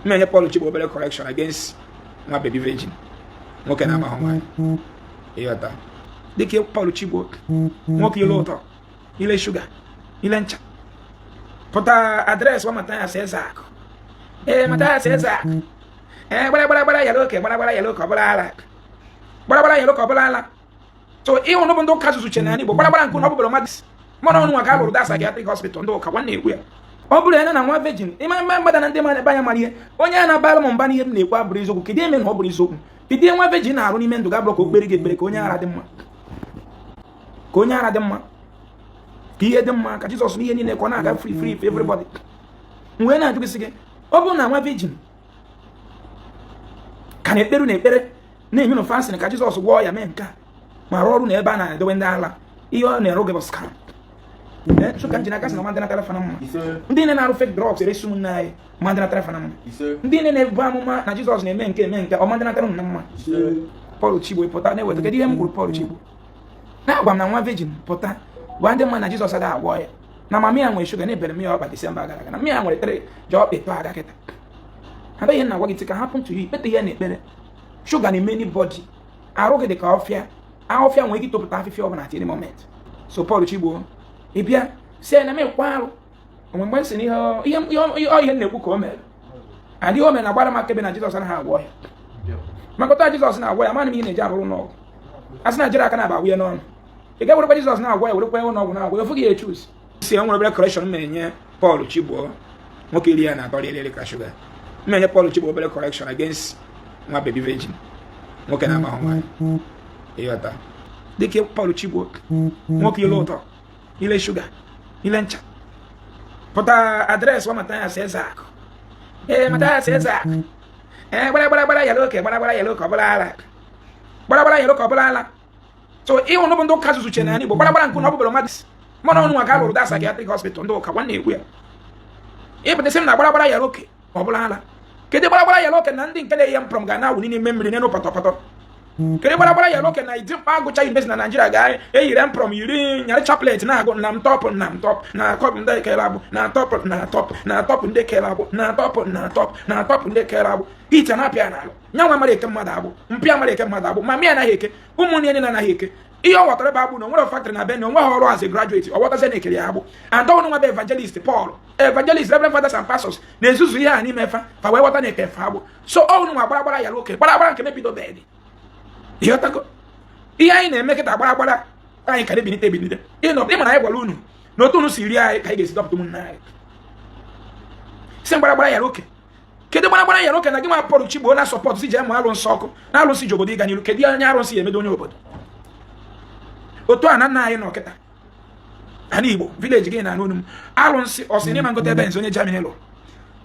Many Paul Chigbo correction against Nwababy Virginia Ebuka na Mathais Ezeaku. Dike Paul Chigbo nwoke ile ụtọ ile sugar ile ncha pụta adreesị wa Mathais Ezeaku. Mathais Ezeaku gbara yalo ke gbara yalo ka gbara yalo ka ọbụla so ịhụ n'ụbụ ndị ụka zuzu chenani bụ gbara nke n'ọbụbụrụ mmadụ mana ọnụ nwa ka alụrụ da psychiatric hospital ndị ụka nwanne ekwu ya ọ bụrụ ya na nwa virgin ịma mmadụ na ndị mmadụ banya mara ihe onye a na-abara m mba n'ihe m na-ekwu abụrụ eziokwu kedu eme na ọ bụrụ eziokwu kedu nwa virgin na-arụ n'ime ndụ ga-abụrụ ka okpere gị ekpere ka onye ara dị mma ka onye ara dị mma ka ihe dị mma ka Jizọs n'ihe niile ka ọ na-aga free for everybody mgbe na-ajụgịsị gị ọ bụrụ na nwa virgin ka na-ekperu na ekpere na-eme na fasting ka Jizọs gwọọ ya mee nke a ma rụọ ọrụ na ebe a na-edowe ndị ala ihe ọ na-eru gị bụ scam Chuka njina kasi na mandana tara fanama. Ndi ne na fake drugs ere sumu na e mandana tara fanama. Ndi ne ba mama na Jesus na menke o mandana tara mama. Paul Chigbo pota ne weto kedi hem guru Paul Chigbo. Na agwa na nwa virgin pota. Wa ndi man na Jesus ada agwo ya. Na mama ya nwe sugar na ebere mi o ba December gara gara. Na mi ya nwe 3 job pepa aga keta. Hada ihe na agwa gị can happen to you. Bete ihe na ekpere. Sugar na many body. Aroge de ka ofia. A ofia nwe gị topụta afifia ọbụla at any moment. So Paul Chigbo Ibia, say na me kwaru. When once in here, you na-ekwu ka o mere. And the woman agbara maka ebe na Jesus na ha agwọ ya. Makọta Jesus na agwọ ya, mana m ihe na-eji abụrụ n'ọgwụ. Asị na jere aka na agwụ ya n'ọnụ. Ị ga-werekwa Jesus na agwọ ya, werekwa ya n'ọgwụ na agwụ ya, ofu gị echus. Si enwere obere correction m na-enye Paul Chigbo, nwoke iri ya na atọ lelele ka sugar. M na-enye Paul Chigbo obere correction against Nwababy Virginia Ebuka na Mathais Ezeaku. Dike Paul Chigbo, nwoke ile ụtọ ile sugar ile ncha pụta adreesị wa Mathais Ezeaku. Mathais Ezeaku gbara yalo ke gbara yalo ka gbara yalo ka ọbụla so ịhụ n'ụbụ ndị ụka zuzu chenani bụ gbara nke n'ọbụbụrụ mmadụ mana ọnụ nwa ka alụrụ da psychiatric hospital ndị ụka nwanne ekwu ya ịpụta sị m na gbara yalo ke ọbụla kedu gbara yalo ke na ndị nke na-eyi mprom ga na-awụ n'ime mmiri n'elu pọtọpọtọ kere gbara yalo ke na idi mkpa agụcha university na Nigeria ga-eyiri mprom yiri nyarị chaplet na-agụ na mtọpụ na kọpụ ndị kere abụ na tọpụ ndị kere abụ na tọpụ ndị kere abụ ite na-apịa n'alụ nyanwa mara eke mmadụ abụ mpịa mara eke mmadụ abụ ma mị anaghị eke ụmụnne na anaghị eke ihe ọ ghọtara ebe abụ na onwere factory na Benin onwe ha ọrụ as a graduate ọ ghọtazie na ekele ya abụ and ọnụ nwa bụ evangelist Paul evangelist Reverend Fathers and Pastors na-ezuzu ihe a n'ime fa wee ghọta na eke fa abụ so ọnụ nwa gbara yalo oke gbara nke mebido bedi ihe anyị na-eme kịta gbara anyị ka ebinite ịma na anyị gwara unu na otu unu si ri anyị ka anyị ga-esi dọpụta ụmụnne anyị si gbara ya oke kedu gbara ya oke na gị nwa Paul Chigbo na sọpọtụ si jee mụ alụnsị ọkụ na alụnsị ji obodo ịga n'iru kedu onye arụnsị ya emedo onye obodo otu a na nna anyị nọ kịta ana Igbo village gị na anụ m alụnsị ọsị n'ịma ngote ebe nzi onye Germany lụrụ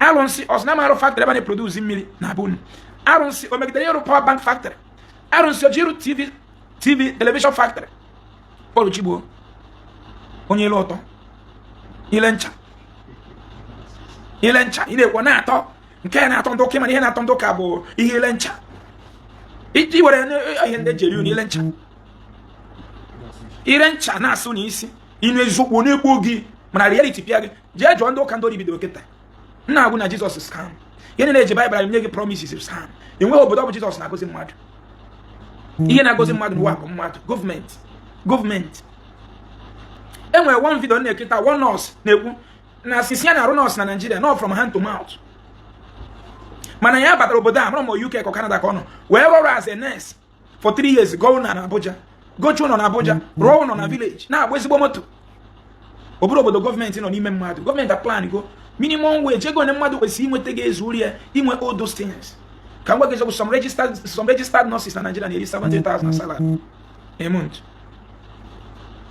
alụnsị ọsị na marụ factory ebe na-eproduce mmiri na abụnu alụnsị o megidere ịrụ power bank factory arụnsị ojiru TV television factory Paul Chigbo onye ile ụtọ ile ncha ị na-ekwo na-atọ nke na-atọ ndị ụka mana ihe na-atọ ndị ụka bụ ihe ile ncha iji were ihe ndị jeri unu ile ncha na-asụ n'isi inu eziokwu na-ekwu gị mana reality pịa gị jee jụọ ndị ụka ndị ori bidoro kịta nna agwụ na Jizọs scam ihe na-eji Baịbụl nye gị promises scam enweghị obodo ọ bụ Jizọs na-agọzi mmadụ ihe na-agọzi mmadụ n'ụwa bụ mmadụ gọọmenti enwere one video na-eketa one nurse na-ekwu na sisi ya na-arụ nurse na Nigeria not from hand to mouth mana ya batara obodo a mara ma UK ka Canada ka ọ nọ wee rụrụ as a nurse for 3 years go na Abuja gochu nọ na Abuja rụọ nọ na village na-agba ezigbo moto obodo gọọmenti nọ n'ime mmadụ gọọmenti plan go minimum wage ego na mmadụ kwesịrị inweta ga ezu uri ya inwe all those things ka m gwa gị some registered nurses na Nigeria na-eri 70,000 salary a month.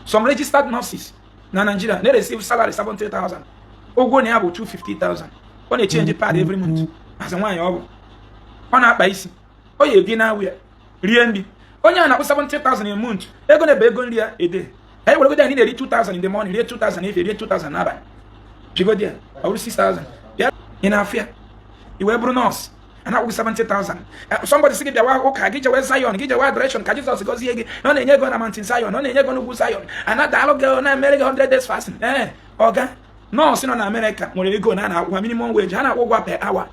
Some registered nurses na Nigeria they receive salary 70,000 ụgwọ na ya bụ 250,000 ọ na-echange pad every month as a nwaanyị ọ na-akpa isi o yi ebi na awụ ya rie nri onye a na-akpụ 70,000 a month ego na-ebe ego nri ya ede anyị were godo anyị na-eri 2,000 in the morning rie 2,000 efe rie 2,000 n'abalị jigodi ya ọ bụrụ 6,000 ya ị na-afịa iwe bụrụ nọọsụ a na-akwụ 70,000 somebody sị gị bịawa ụka gị jewe Zion gị jewe adoration ka Jizọs gọzie gị na ọ na-enye ego na mountain Zion ọ na-enye ego n'ugwu Zion anadalụ gị na-emere gị 100 days fasting ọga nọọsụ nọ na Amerịka nwere ego na a na-akwụ minimum wage ha na-akwụ ụgwọ per hour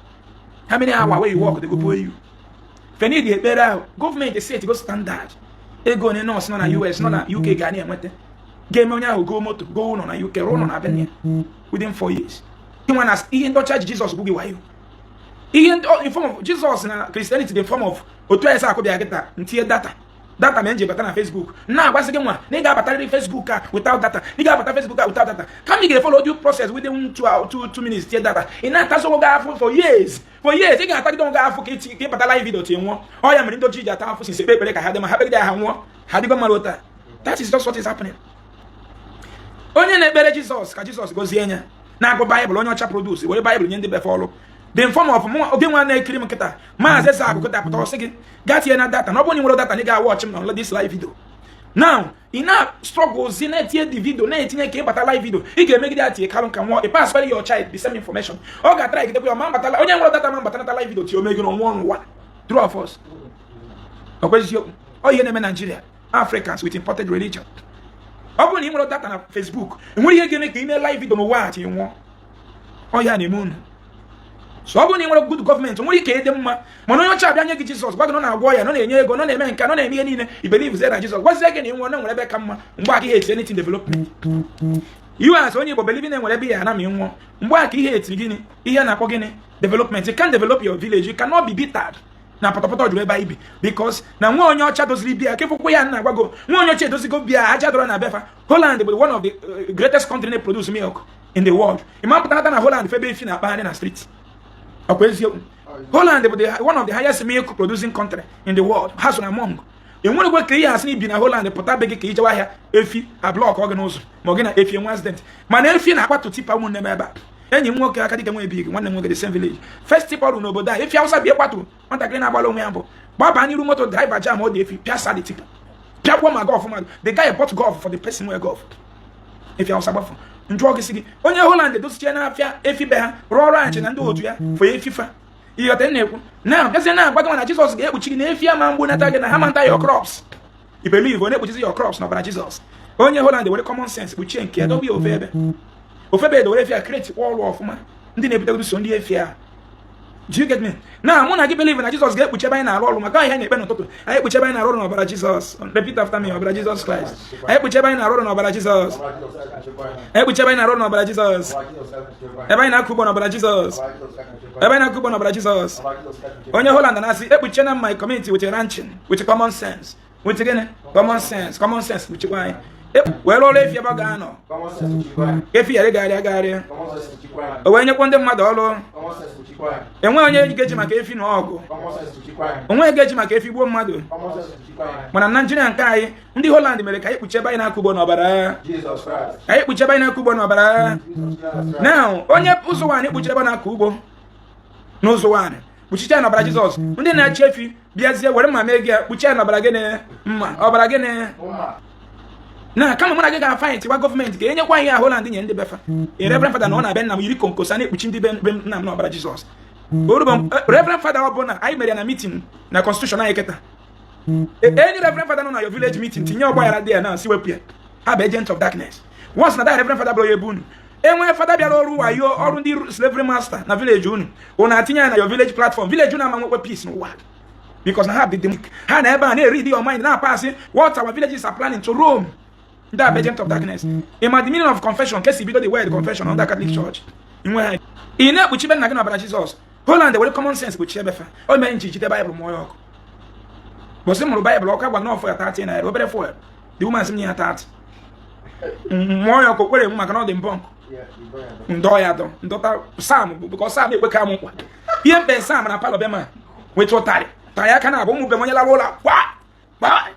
How many hours where you work, they go pay you. If you need the better, government, they say it go standard. They go in North, not na US, not na UK, Ghana, what game on your go motor, go on UK, run on Avenue within 4 years. You want us, he don't charge Jesus, boogie, why you? He in form of Jesus and Christianity, the form of Otuesa could be a get until data. Data menje bata na Facebook. Now, what's the game one? Nigga bata Facebook without data. Nigga bata Facebook without data. Can you get follow due process within 2 minutes to data? In that that's what for years. For years, you can attack don't go for keep bata live video to one. Oh, I'm in Doji that for since paper like I had them happy there have one. Had you go malota. That is just what is happening. Only na bere Jesus, ka Jesus go zienya. Na go Bible onye ocha produce. We Bible nye be follow. The form of oge nwa na ekiri m kita Mathais Ezeaku kota pụta ọsị gị gat here na data no boni nwere data na ga watch m on this live video now ina struggles in etie the video na etinye ka ịbata live video ị ga-emegide atie kalụ ka nwa pass for your child the same information ọ ga-try gide kwa ma bata onye nwere data ma bata na live video ti o megi no nwa true of us okwezi o ihe na-eme Nigeria Africans with imported religion ọ bụ na ị nwere data na Facebook nwere ihe ga-eme ka ime live video n'ụwa ati nwa ọ ya na-eme unu so ọ bụ na ị nwere good government nwere ike ịdị mma mana onye ọcha abịa nye gị Jesus gwa gị nọ na-agwọ ya nọ na-enye ego nọ na-eme nka nọ na-eme ihe niile i believe na Jesus gwazie gị na ị nwere na nwere ebe ka mma mgbe aka ihe eti anything development you as onye Igbo believe na nwere ebe ya na ma nwa mgbe aka ihe eti gịnị ihe na-akpọ gịnị development you can develop your village you cannot be bittered na pọtọpọtọ juru ebe ibi because na nwa onye ọcha doziri bịa ka ịfụkwa ya na-agwago nwa onye ọcha edozigo bịa aja dọrọ na befa Holland bụ one of the greatest country that produce milk in the world ịma pụtata na Holland febe ifi na akpagharị na street Holland is one of the highest milk producing country in the world. Has one among. In one way, clear as in Holland, the Potabegi Kijawaya, Efi, a block organoso, Morgana, Efi, and Wasdent. Man, Efi, I want to tip a woman never. And you walk a big one and the same village. First tip out no die. If you also be a patu, want a green abalo mambo. Baba, you motor drive a jam or the Efi, Piazza the tip. Piapoma golf, the guy bought golf for the person who golf. If you also buffer. Drug city. On your Holland, those China, Efi Bear, Raw Ranch, and do ya for Efifa. You are now, that's enough. But when Jesus gave which in Efia man won't attack and hammer your crops. You believe when it is your crops, not by Jesus. On your Holland, the common sense, we change care, don't be over. Ofebe, the way if you create all of man, didn't able to send the Efia. Do you get me? Now, when I believe in Jesus gave whichever in our role, my guy, I whichever in our role about Jesus. Repeat after me about Jesus Christ. I whichever in our role about Jesus. I whichever in our role about Jesus. Ebina Kubon about Jesus. Ebina Kubon about Jesus. On your Holland and I see every channel my community with a ranching, with a common sense. With again, common sense, which why. Well, all if you have a if you are a guy, when you want them, mother, and when you get my cave in Ogo, and when you get my cave, you won't mother. When I'm Nigerian guy, in the Holland, America, whichever in a Kubo Nobara, I whichever in a Kubo Nobara. Now, on your puzzle one, whichever in a Kubo, no so one, which is about Jesus. When then I chef you, be as there, what am I making, which are about again, or again. Now, come on, I get a fight. What government? Get any way Holland in the Befa. A reverend father, no, I been now you concern which in the Ben no about Jesus. Reverend father, I made a meeting na constitution. I get any reverend father on your village meeting. Your boy right there now, see what have agents of darkness. Once that reverend father blow your boon. And when father be all who you all the slavery master na village june. On Atinya na your village platform. Village june am what peace no what. Because I have the demonic. I never read your mind now passing what our villages are planning to Rome. That agent of darkness. In my meaning of confession, case because the word confession on that Catholic Church. In where in that which even not about Jesus. Holland, the way common sense which ever. All men teach the Bible more. But some of the Bible, okay, but not for a 13. I over for the woman's near a tat. More where a woman cannot bunk. Ndoya, Doctor Sam, because Sam will come. Here, Ben Sam and Palabema. With what time? Tayakana, won't move the Rolla. Why?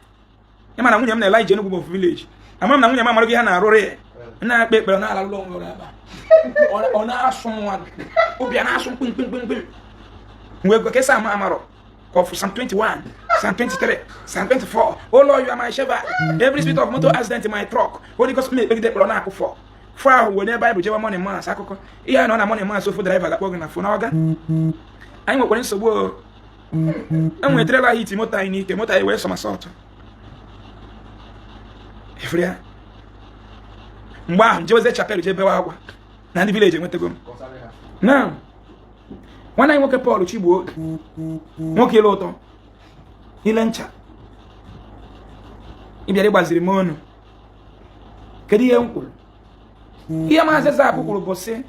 I'm not going to like Genuine village. I'm not going to make a rore. Na be na la long raba. Ona someone. Obi na so pim. We go kesa amaro. Of Psalm 21, Psalm 23, Psalm 24. Oh Lord, you are my shepherd. Every spirit of motor accident in my truck. Holy Ghost make the plona ko for. For when the Bible jewa money man sakoko. Iya no na money man so for driver that work na phone oga. Ai mo so bo. Enwe trailer hit motor ini ke motor e we so masauto. Efria. Mwa, Jose Chapel, Jebewa, and the village went to go. Now, nwanne anyị nwoke Paul Chigbo nwoke ile ụtọ ile ncha ịbịara ịgbaziri m ọnụ kedu ihe m kwuru ihe Mathais Ezeaku kwuru bụ sị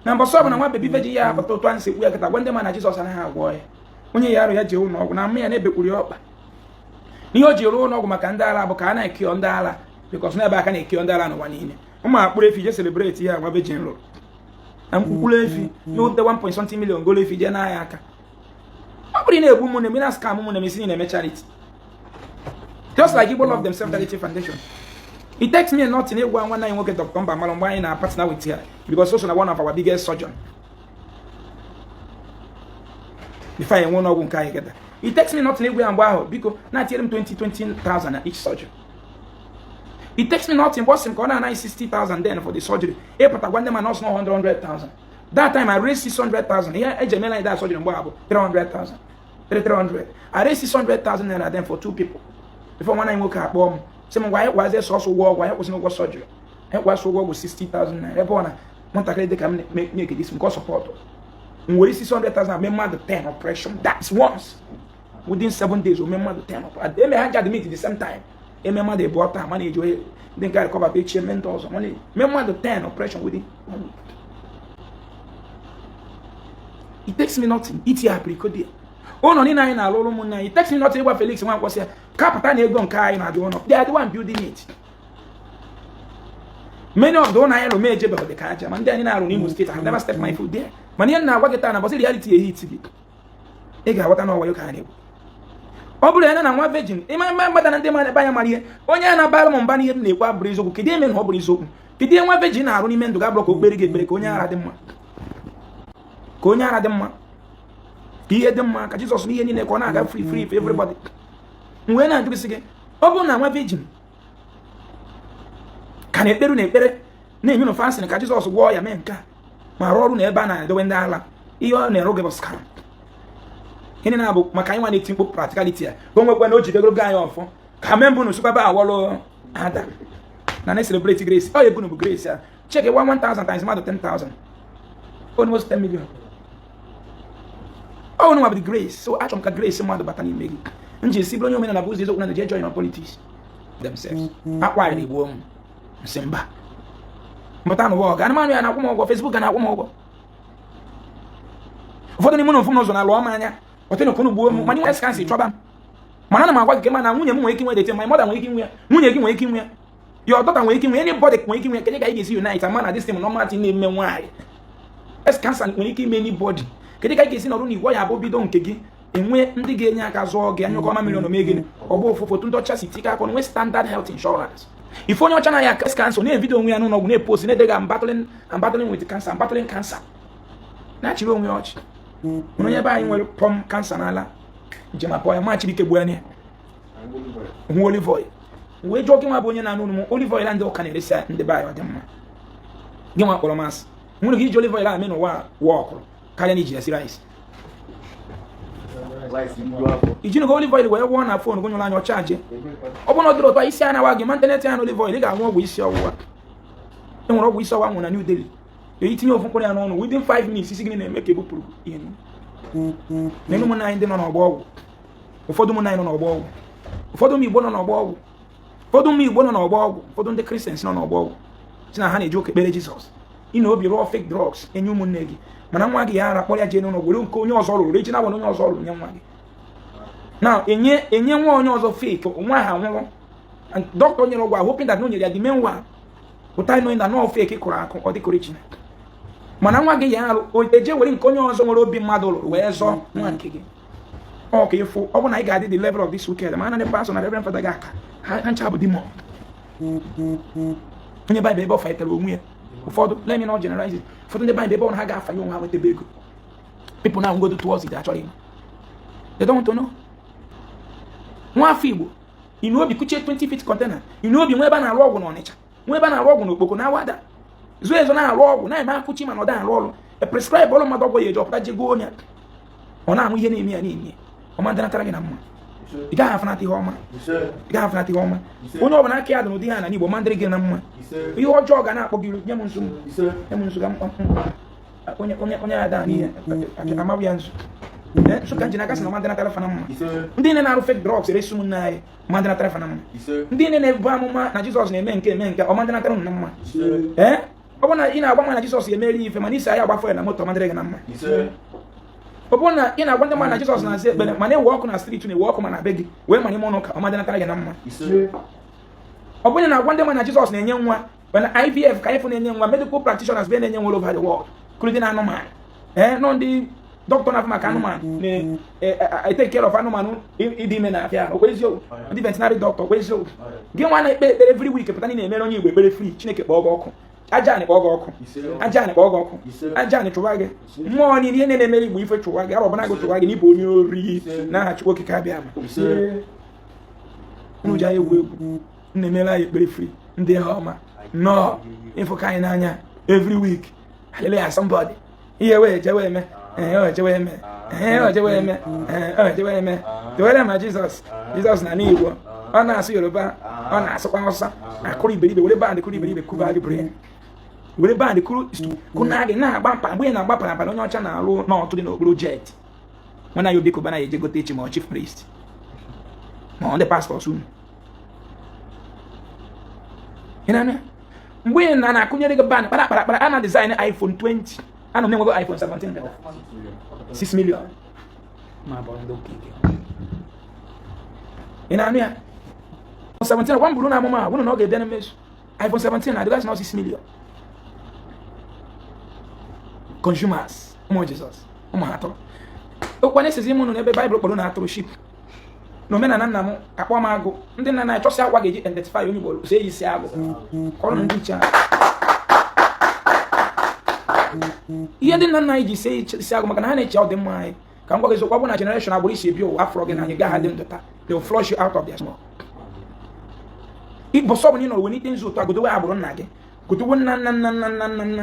na mbọsọ bụ na Nwababy Virginia ya apụta ụtụ ansị kwu ya kịta gwa ndị ma na Jizọs anaghị agwọ ya onye ya arụ ya ji ụlọ ọgwụ na mmụ ya na-ebekwuri ọkpa n'ihe o ji ruo ụlọ ọgwụ maka ndị ala bụ ka a na-ekio ndị ala bikọs n'ebe aka na-ekio ndị ala n'ụwa niile ụmụ akpụrụ efi je celebrate ya Nwababy lụrụ na mkpụkpụrụ efi n'ute 1.something million golo efi je n'ahịa aka ọ bụrụ na-egbu ụmụnne m na scam ụmụnne m isi na-eme charity just like Igbo love themselves charity foundation. It takes me nothing to go and work at Dr. Malon why in our partner with here because also one of our biggest surgeon. If I want to go get that. It takes me nothing to go and wow because not tell him 20,000 each surgery. It takes me nothing but some corner 60,000 then for the surgery. Eh, but when them are not 100,000. That time I raised 600,000. Yeah, I just like that surgery 300,000. 300. I raised 600,000 and then for two people. Before when I woke up, why was there also work? Why was no surgery? It was work with 60,000 naira. Everyone want to can make this because support. When 600,000, I remember the 10 operation. That's once within 7 days. Remember the 10 operation. They may have had the meet at the same time. Remember they bought time money. Then got cover pay mentors money. Remember the 10 operation within 1 week. It takes me nothing. It here oh no, na alolo munna. It takes me nothing. What Felix one was here. Capital na ego nkai na the one. They are the one building it. Many of those na may jebe the kaja. Man, they na Imo State. I have never stepped my foot there. Man, na wageta na. But reality hit it. Ega what I know where you can. Obule na nwa virgin. Ima mbada na ndema ba ya marie. Onye na bala mo mba ni na ekwa brezo ku. Kidi men ho brezo. Kidi nwa virgin na aru ni men do ga block okpere ge ekpere ka onye ara dị mma. Ka onye ara dị mma. Ihe dị mma ka Jizọs n'ihe niile ka ọ na-aga free for everybody. Mgbe na-ajụ sị gị ọ bụrụ na nwa virgin ka na-ekperu na-ekpere na-enye no fasting ka Jizọs gwọọ ya mee nke a ma rụọ ọrụ na ebe a na-edowe ndị ala ihe ọ na-ero gị bụ scam. Gịnị na-abụ maka anyị nwa na-eti mkpu practicality ya ka o nwekwa na o jidegoro gị anyị ọfọ ka mee mbụ na nsukwa ba awọlụ ada na na-celebrate grace ọ ebunu bụ grace ya check 1,000 times mmadụ 10,000 almost 10 million. Oh no, with the grace. So I ka grace mmadụ bata n'ime gị. Nji si bụrụ onye omenala bụ ụzọ eziokwu na je join politics themselves. Akwa ya na-egbu ọnwụ. Nsị mba. Mbata n'ụwa ọga. Anụmanụ ya na-akwụ m ụgwọ, Facebook na-akwụ m ụgwọ. Ụfọdụ n'ime ụfụ n'ụzọ na-alụ ọma anya. Ọtị n'okwu n'ugbo m. Mana inwe skansi chọba m. Mana ana m agwa gị ma na nwunye m nwere ike inwe dete, my mother nwere ike inwe ya. Nwunye gị nwere ike inwe ya. Your daughter nwere ike inwe ya. Anybody nwere ike inwe ya. Kedu ka ị ga-esi unite ama na this thing normal thing na-eme nwaanyị. Skansi nwere ike ime anybody. Kedu ka ị ga-esi nọrụ n'igwe ya abụ bido nke gị enwe ndị ga-enye aka zụọ gị anyụkọ ọma milion ome gị ọ bụ ofu foto ndị ọcha si tika akọ nwe standard health insurance. Ife onye ọcha na ya cancer na-evidio onwe ya n'ụlọ ọgwụ na-epost na-edega I'm battling with cancer, I'm battling cancer. Na-achịrị onwe ya ọchị. Onye ebe anyị nwere pọm cancer n'ala njem apọ ya machiri ike gbuo ya nwe olive oil. Wee jụọ gị nwa bụ onye na-anụ ụnụ olive oil ndị ụka na-eresi ndị be anyị ọ dị mma. Gị nwa kpọrọ masị nwere gị iji olive oil a mee n'ụwa ọkụrụ karịa n'iji esi rice. Ijinu go olive oil wee gwọọ na phone gụnyụrụ anya ọchaje. Ọ bụ na ọ dịrị ụtọ isi anawa gị ma ntenet ya na olive oil ị ga-anwụ ọgwụ isi ọwụwa. E nwere ọgwụ isi ọwụwa nwụ na New Delhi. E tinye ofu mkpụrụ ya n'ọnụ within 5 minutes isi gị na-eme ka ebupụrụ ihe. N'elu ụmụnna anyị ndị nọ n'ọgba ọgwụ. Ụfọdụ ụmụnna anyị nọ n'ọgba ọgwụ. Ụfọdụ ụmụ Igbo nọ n'ọgba ọgwụ. Ụfọdụ ụmụ Igbo nọ n'ọgba ọgwụ. Ụfọdụ ndị Christians nọ n'ọgba ọgwụ. Si na ha na-eji oke ekpere Jizọs. Ị na obi rụọ fake drugs enye ụmụnne gị. Mana nwa gị ya ara kpọrọ ya jee n'ụlọ were nke onye ọzọ rụrụ eji na onye ọzọ rụrụ nye nwa gị. Now enye nwa onye ọzọ fake nwa ha nwụrụ and doctor nyere ọgwụ hoping that no nyere ya the main one without knowing that no fake kụrụ akụ ọ dịka original. Mana nwa gị ya arụ eje were nke onye ọzọ nwere obi mmadụ rụrụ wee zọọ nwa nke gị. Ọ ka ịfụ ọ bụ na ị ga-adị the level of this wicked ma na the pastor na reverend father ga-aka ha ncha bụ demon. Onye Bible ebe ọ faitere onwe ya. Ụfọdụ let me not generalize it. Ụfọdụ ndị Bible ebe ọ na ha ga-afanye onwe ha nweta ego. People now go towards it actually. They don't want to know. Nwa afọ Igbo inu obi kuchie 20 feet container inu obi nwe ebe na-arụ ọgwụ n'Ọnịcha nwe ebe na-arụ ọgwụ n'Okpoko na Awada zuo ezo na-arụ ọgwụ na-eme akụchi ma na ọ da arụ ọrụ e prescribe ọrụ mmadụ ọgwụ ya eji ọpụta jego onye ọ na-amụ ihe na-eme ya niile ọma ndị natara gị na mma ị gaghị afụnata ihe ọma onye ọbụla aka ya dị n'ụdị ha na n'Igbo ma ndịrị gị na mma ihe ọjọọ ga na-akpọ gị nye m nso ga mkpamkpụ onye ada ni amawianzu so kan jina kasi na mandana telefona mma ndị ne na-arụ fake drugs eresu m na mandana telefona mma ndị ne na-ebu amụma na Jizọs na-eme nke ọ mandana telefona mma ọ bụ na ị na-agba ma na Jizọs ga-emeri ife mana isi anyị agbafọ ya na moto mandara gị na mma ọ bụ na ị na-agwa ndị mmadụ na Jizọs na-aza ekpere mana ewe ọkụ na street na ewe ọkụ ma na be gị wee manye m ọnụ ka ọ mandana gị na mma ọ bụ na-agwa ndị mmadụ na Jizọs na-enye nwa mana IVF ka ịfụ na-enye nwa medical practitioners be na-enye nwa all over the world kụrụ na anụmanụ nọ ndị dọkịta na-afụ maka anụmanụ na-take care of anụmanụ ịdị ime na afịa okwe eziokwu ndị veterinary doctor okwe eziokwu gị nwa na-ekpe ekpere every week pụta na na-emere onye Igbo ekpere free Chineke kpọọ gị ọkụ aja anị kpọọ gị ọkụ aja anị kpọọ gị ọkụ aja anị chụwa gị mmụọ niile ihe na-emere Igbo ife chụwa gị arọbana gị chụwa gị n'ịbụ onye ori n'aha Chukwu okike abịa ama unu ji egwu na-emere anyị ekpere free ndị ọma nnọọ ịfụ ka anyị n'anya every week hallelujah somebody ihe wee jewe eme tewere ma Jizọs na n'Igbo ọ na-asụ Yoruba ọ na-asụkwa Hausa akụrụ iberibe were bandị kụrụ iberibe kụba gị bren were bandị kụrụ kụna gị na-agba mkpa mgbe ị na-agba parapara onye ọcha na-alụ n'ọtụ dị n'okpuru jet nwana ya obiko bana eje gote echi ma ọ chief priest ma ndị pastọs unu mgbe ị na-akụnyere gị bandị kpara a na-design iPhone 20 ana m enwego iPhone 17 6 million ma bụ ndị okike ị na-anụ ya 17 gwa m bụrụ na amụma bụrụ na ọ ga-ede na mmezu iPhone 17 na-adịgasị na 6 million consumers ụmụ Jizọs ụmụ atụrụ okwenye sizi ime ụnụ n'ebe Baịbụl kpọrọ na atụrụ ship na omenala nna m akpọ m agụ ndị nna na-achọsị agwa ga-eji identify onye Igbo so eyi isi agụ kọrọ ndị iche ihe ndị nna nna anyị ji isi agụ maka na ha na-eche ọ dị mma anyị ka m gwa gị eziokwu ọ bụ na generation agbụrụ isi ebi ụwa afọ gị na anyị gaghị dị ndụ taa they will flush you out of their small ịbọsọ bụ na ị nọrọ wenite nzu ụtọ agodowe agbụrụ nna gị godowe nna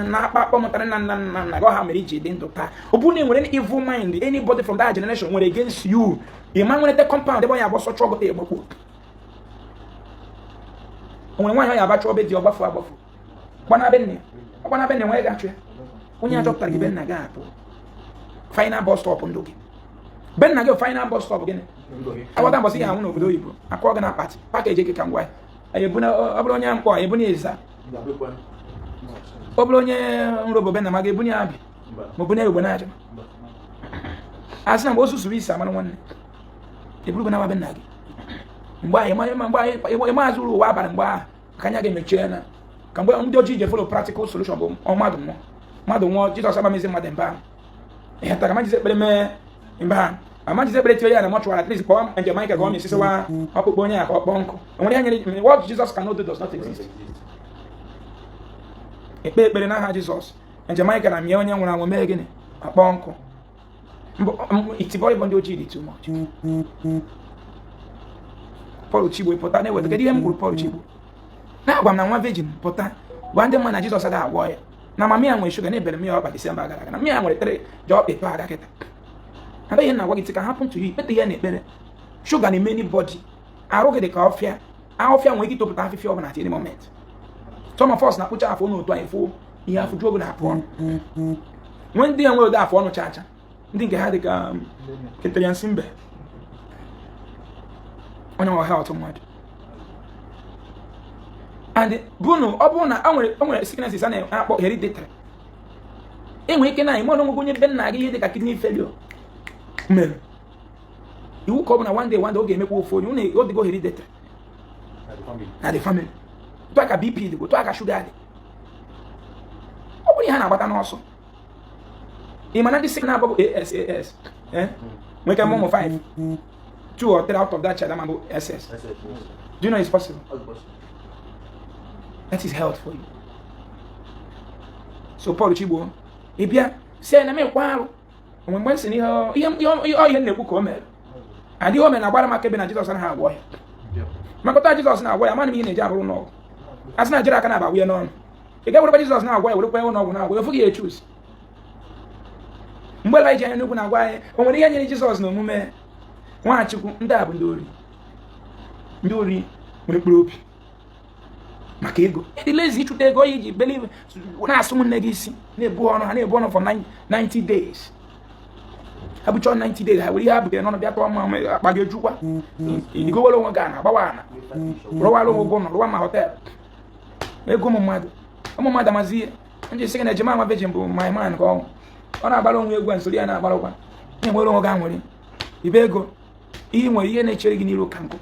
na-akpa akpọ mụtara nna gị ọha mere iji dị ndụ taa ọ bụrụ na ị nwere evil mind anybody from that generation nwere against you ị ma nwere compound ebe onye abọsọ chọọ gote egbokpo o nwere nwaanyị onye abacha obe dị ọgbafu gbana be nne nwere ga-achụ ya onye achọpụtara gị be nna gị apụ final bus stop ndụ gị be nna gị final bus stop gịnị agbata mbọsị gị anwụ n'obodo oyibo akụọ gị na pakeji gị ka ngwa ọ bụrụ onye mkpọ ebunye eza ọ bụrụ onye nrobo be nna ma ga-ebunye abị ma obunye igbo na-aja asị na mgbe osu suru isi amara nwanne eburu gị na be nna gị mgbe anyị ịmazụ ụwa abalị mgbe ahụ ka anya ga-emechie na ka mgbe ndị ojii je follow practical solution bụ mmadụ nwụọ Jizọs agbamizi mmadụ mba ahụ ihe taka majizi ekpere mee mba ahụ amajizi ekpere tiwe ya na mọchụara at least kpọọ njem anyị ka ọ na-esisiwa ọkpụkpọ onye a ka ọ kpọọ nkụ onwere ihe nyere what Jesus cannot do does not exist ekpe ekpere n'aha Jizọs njem anyị gara mie onye nwụrụ anwụ mee gịnị akpọọ nkụ itibọ ịbụ ndị ojii dị too much Paul Chigbo pụta na-eweta kedu ihe m gwuru Paul Chigbo na-agwa m na nwa virgin pụta gwa ndị mmadụ na Jizọs agaghị agwọ ya na mama ya nwere shuga na-ebere m ya ọkpa Disemba gara aga na mmiri ya nwere tere ji ọkpa epe aga kịta ada ihe na-agwa gị tika happen to you ikpete ihe na-ekpere shuga na-eme anybody arụ gị dị ka ọfịa nwere ike itopụta afịfịa ọbụla at any moment some of us na-akpụcha afọ n'otu anyị fụ ihe afọ juogo na-apụ ọnụ nwee ndị ya nwere ụdị afọ ọnụ chacha ndị nke ha dị ka keterian simbe onye nwe health mmadụ and bunu ọ bụrụ na o nwere sicknesses a na-akpọ hereditary enwere ike na ime ọnụnwụgwụ onye be nna gị ihe dị ka kidney failure mere iwu ka ọ bụ na one day ọ ga-emekwa ofu onye ọ dịgo hereditary na the family otu aka BP dị otu aka sugar dị ọ bụrụ ihe a na-agbata n'ọsọ ị ma na ndị sick na-abụ ASAS nwere ike ụmụ 5 2 or 3 out of that child amabụ SS do you know it's possible? That is health for you. So Paul Chigbo ịbịa si na mekwa arụ onwe mgbe nsị ihe na-ekwu ka o mere adịghị o mere na-agbara maka ebe na Jizọs anaghị agwọ ya makọta Jizọs na-agwọ ya mana m ihe na-eji abụrụ n'ọgwụ asị na jiri aka na-abagwụ ya n'ọnụ ị ga-werekwa Jizọs na-agwọ ya werekwa ụlọ ọgwụ na-agwọ ya ofu gị echus mgbe ela iji anya n'ugwu na-agwa anyị o nwere ihe nyere Jizọs na omume Nwachukwu ndị a bụ ndị ori nwere mkpụrụ obi maka ego ịdị lazy ịchụta ego iji believe na-asụ ụmụnne gị isi na-ebu ọnụ ha na-ebu ọnụ for 90 days ha bụcha 90 days ha were ihe ha butere n'ọnụ bịa tụọ mma akpa gị ejukwa igowere onwe gị ana agbawa ana rụwara onwe gị ụlọ rụwa ma họtel ego ụmụ mmadụ amazi ihe ndị sị gị na ejima ama virgin bụ my man ka ọ na-agbara onwe egwu nsori ya na-agbarakwa na-enwere onwe gị anwere ibe ego ihe nwere ihe na-echere gị n'iru ka nkụ